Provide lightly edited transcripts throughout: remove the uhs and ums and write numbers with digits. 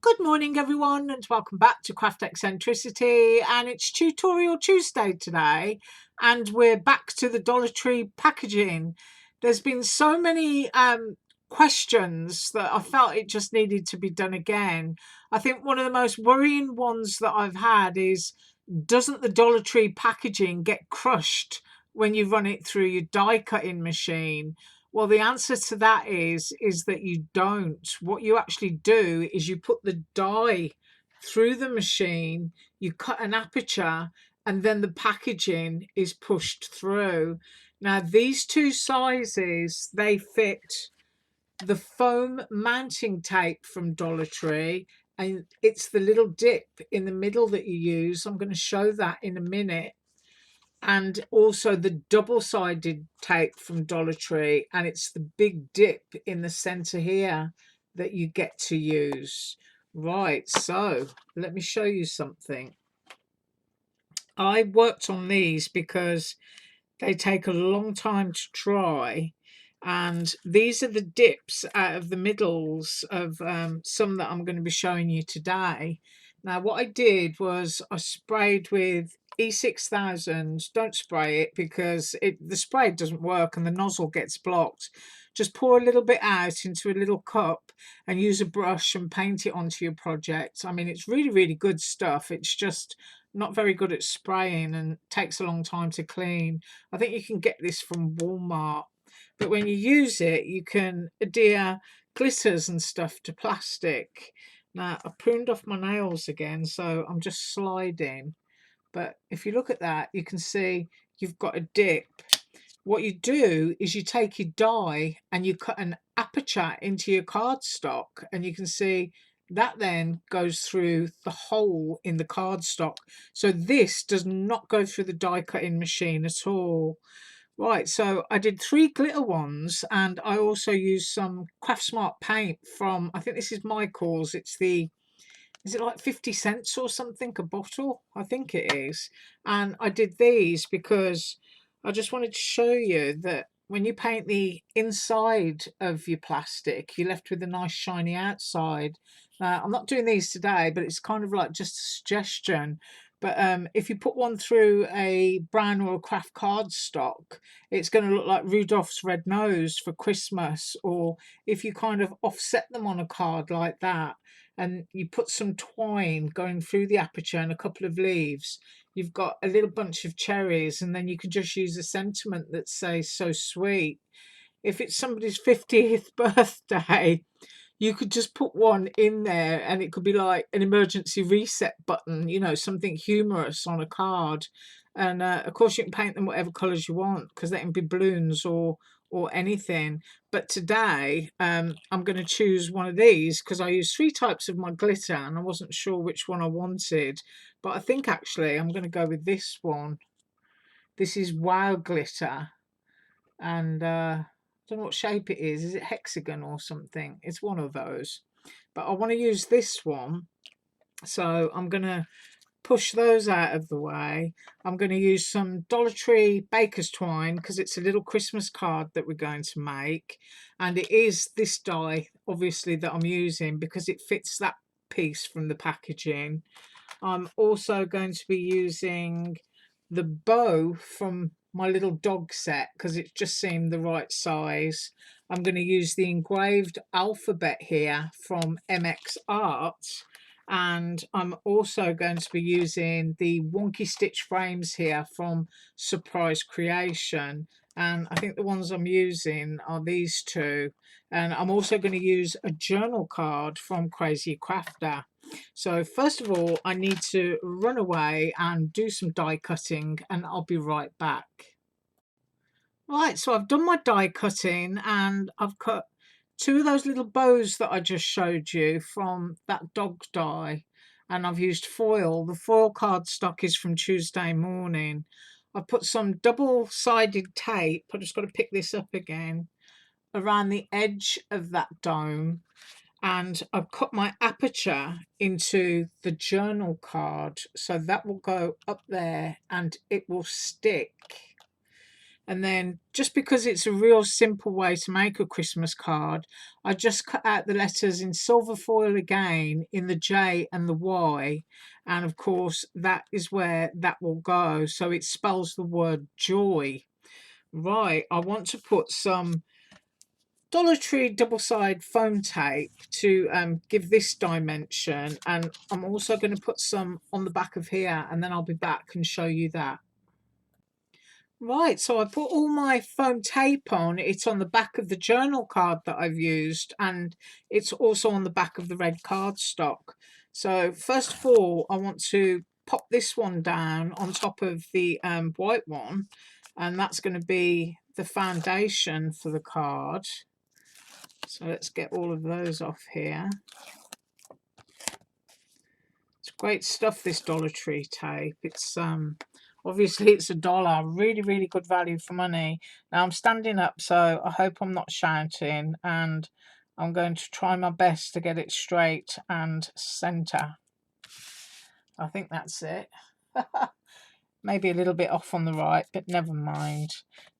Good morning everyone and welcome back to Craft Eccentricity, and it's Tutorial Tuesday today and we're back to the Dollar Tree packaging. There's been so many questions that I felt it just needed to be done again. I think one of the most worrying ones that I've had is, doesn't the Dollar Tree packaging get crushed when you run it through your die cutting machine? Well, the answer to that is that you don't. What you actually do is you put the die through the machine, you cut an aperture, and then the packaging is pushed through. Now, these two sizes, they fit the foam mounting tape from Dollar Tree, and it's the little dip in the middle that you use. I'm going to show that in a minute. And also the double-sided tape from Dollar Tree, and it's the big dip in the center here that you get to use. Right, so let me show you something. I worked on these because they take a long time to dry, and these are the dips out of the middles of some that I'm going to be showing you today. Now what I did was I sprayed with E6000. Don't spray it because the spray doesn't work and the nozzle gets blocked. Just pour a little bit out into a little cup and use a brush and paint it onto your project. I mean, it's really good stuff. It's just not very good at spraying and takes a long time to clean. I think you can get this from Walmart, but when you use it, you can adhere glitters and stuff to plastic. Now, I pruned off my nails again, so I'm just sliding. But if you look at that, you can see you've got a dip. What you do is you take your die and you cut an aperture into your cardstock, and you can see that then goes through the hole in the cardstock. So this does not go through the die cutting machine at all. Right, so I did 3 glitter ones, and I also used some Craft Smart paint from, I think this is Michael's. It's the, is it like 50 cents or something a bottle? I think it is. And I did these because I just wanted to show you that when you paint the inside of your plastic, you're left with a nice shiny outside. I'm not doing these today, but it's kind of like just a suggestion. But if you put one through a brown or a craft cardstock, it's going to look like Rudolph's red nose for Christmas. Or if you kind of offset them on a card like that, and you put some twine going through the aperture and a couple of leaves, you've got a little bunch of cherries, and then you can just use a sentiment that says "so sweet." If it's somebody's 50th birthday, you could just put one in there, and it could be like an emergency reset button, you know, something humorous on a card. And of course you can paint them whatever colors you want, because they can be balloons or anything. But today I'm going to choose one of these because I used 3 types of my glitter and I wasn't sure which one I wanted, but I think actually I'm going to go with this one. This is Wow Glitter, and I don't know what shape it is. Is it hexagon or something? It's one of those, but I want to use this one, so I'm going to push those out of the way. I'm going to use some Dollar Tree baker's twine because it's a little Christmas card that we're going to make, and it is this die obviously that I'm using because it fits that piece from the packaging. I'm also going to be using the bow from my little dog set because it just seemed the right size. I'm going to use the engraved alphabet here from MX Art, and I'm also going to be using the wonky stitch frames here from Surprise Creation, and I think the ones I'm using are these two. And I'm also going to use a journal card from Crazy Crafter. So first of all, I need to run away and do some die cutting, and I'll be right back. Right, so I've done my die cutting and I've cut 2 of those little bows that I just showed you from that dog die, and I've used foil. The foil cardstock is from Tuesday Morning. I've put some double-sided tape, I just got to pick this up again, around the edge of that dome, and I've cut my aperture into the journal card, so that will go up there and it will stick. And then, just because it's a real simple way to make a Christmas card, I just cut out the letters in silver foil again in the J and the Y. And of course, that is where that will go. So it spells the word joy. Right, I want to put some Dollar Tree double-side foam tape to give this dimension, and I'm also going to put some on the back of here, and then I'll be back and show you that. Right, so I put all my foam tape on. It's on the back of the journal card that I've used, and it's also on the back of the red cardstock. So first of all, I want to pop this one down on top of the white one, and that's going to be the foundation for the card. So let's get all of those off here. It's great stuff, this Dollar Tree tape. It's obviously it's $1. Really good value for money. Now I'm standing up, so I hope I'm not shouting, and I'm going to try my best to get it straight and center. I think that's it. Maybe a little bit off on the right, but never mind.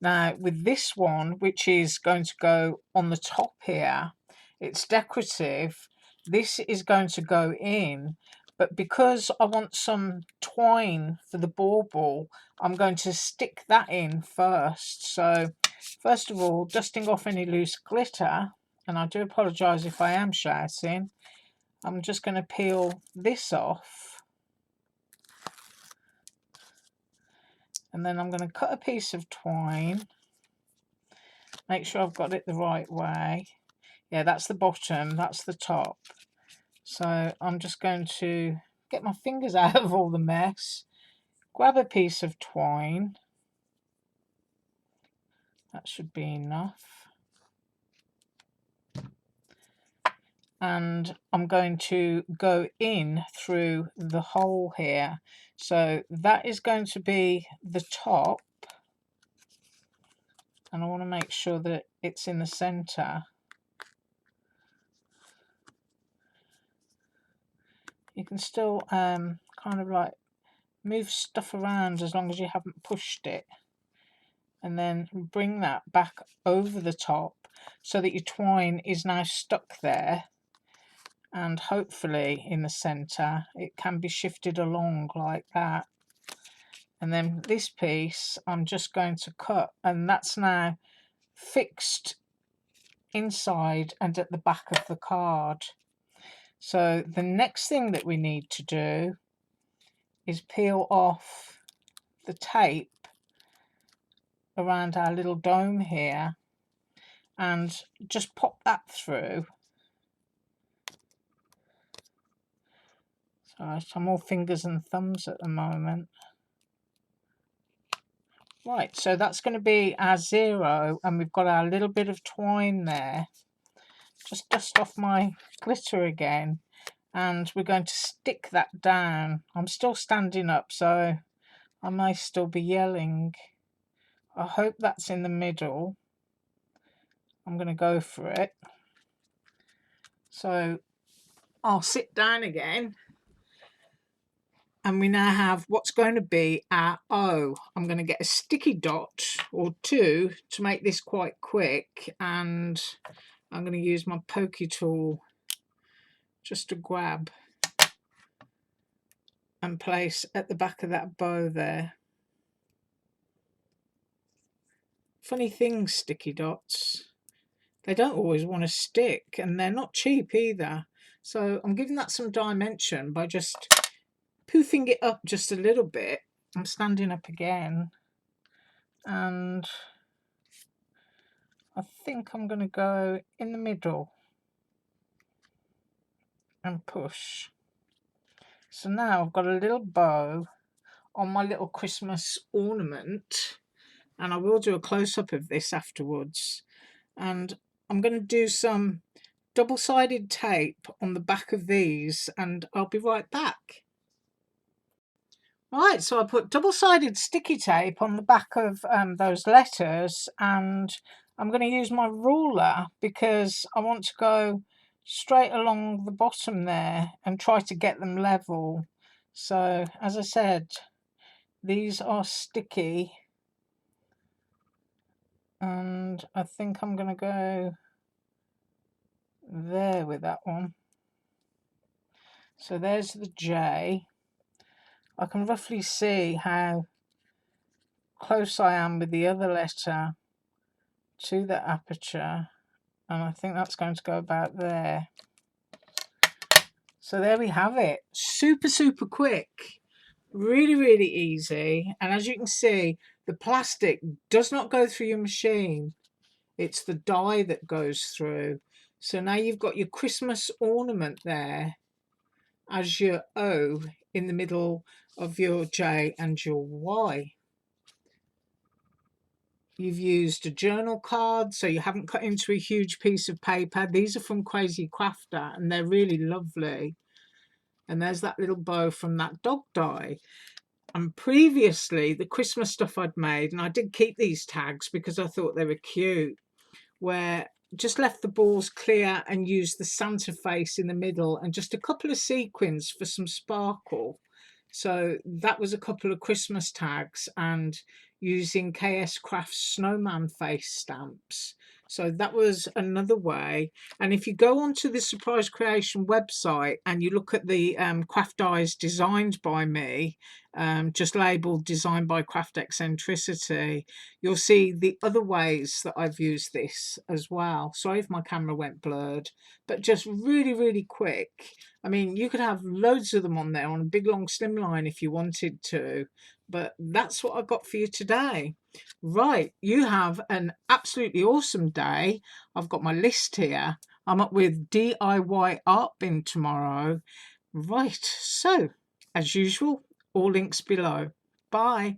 Now with this one, which is going to go on the top here, it's decorative. This is going to go in, but because I want some twine for the bauble, I'm going to stick that in first. So first of all, dusting off any loose glitter, and I do apologise if I am shouting, I'm just going to peel this off. And then I'm going to cut a piece of twine. Make sure I've got it the right way. Yeah, that's the bottom, that's the top. So I'm just going to get my fingers out of all the mess. Grab a piece of twine. That should be enough. And I'm going to go in through the hole here. So that is going to be the top. And I want to make sure that it's in the center. You can still kind of like move stuff around as long as you haven't pushed it. And then bring that back over the top so that your twine is now stuck there. And hopefully in the center, it can be shifted along like that. And then this piece I'm just going to cut, and that's now fixed inside and at the back of the card. So the next thing that we need to do is peel off the tape around our little dome here and just pop that through. So some more fingers and thumbs at the moment. Right, so that's going to be our 0, and we've got our little bit of twine there. Just dust off my glitter again, and we're going to stick that down. I'm still standing up, so I may still be yelling. I hope that's in the middle. I'm going to go for it. So I'll sit down again. And we now have what's going to be our O. I'm going to get a sticky dot or 2 to make this quite quick, and I'm going to use my pokey tool just to grab and place at the back of that bow there. Funny thing, sticky dots. They don't always want to stick, and they're not cheap either. So I'm giving that some dimension by just poofing it up just a little bit. I'm standing up again, and I think I'm going to go in the middle and push. So now I've got a little bow on my little Christmas ornament, and I will do a close-up of this afterwards. And I'm going to do some double-sided tape on the back of these, and I'll be right back. Right, so I put double-sided sticky tape on the back of those letters, and I'm going to use my ruler because I want to go straight along the bottom there and try to get them level. So as I said, these are sticky, And I think I'm going to go there with that one. So there's the J. I can roughly see how close I am with the other letter to the aperture, and I think that's going to go about there. So there we have it. Super, super quick. Really, really easy. And as you can see, the plastic does not go through your machine. It's the dye that goes through. So now you've got your Christmas ornament there as your O in the middle of your J and your Y. You've used a journal card, so you haven't cut into a huge piece of paper. These are from Crazy Crafter, and they're really lovely. And there's that little bow from that dog die. And previously, the Christmas stuff I'd made, and I did keep these tags because I thought they were cute, where just left the balls clear and used the Santa face in the middle and just a couple of sequins for some sparkle. So that was a couple of Christmas tags, and using KS Crafts snowman face stamps. So that was another way. And if you go onto the Surprise Creation website and you look at the craft dies designed by me, just labelled Designed by Craft Eccentricity, you'll see the other ways that I've used this as well. Sorry if my camera went blurred, but just really, really quick. I mean, you could have loads of them on there on a big long slimline if you wanted to, but that's what I've got for you today. Right, you have an absolutely awesome day. I've got my list here. I'm up with DIY art bin tomorrow. Right, so as usual, all links below. Bye.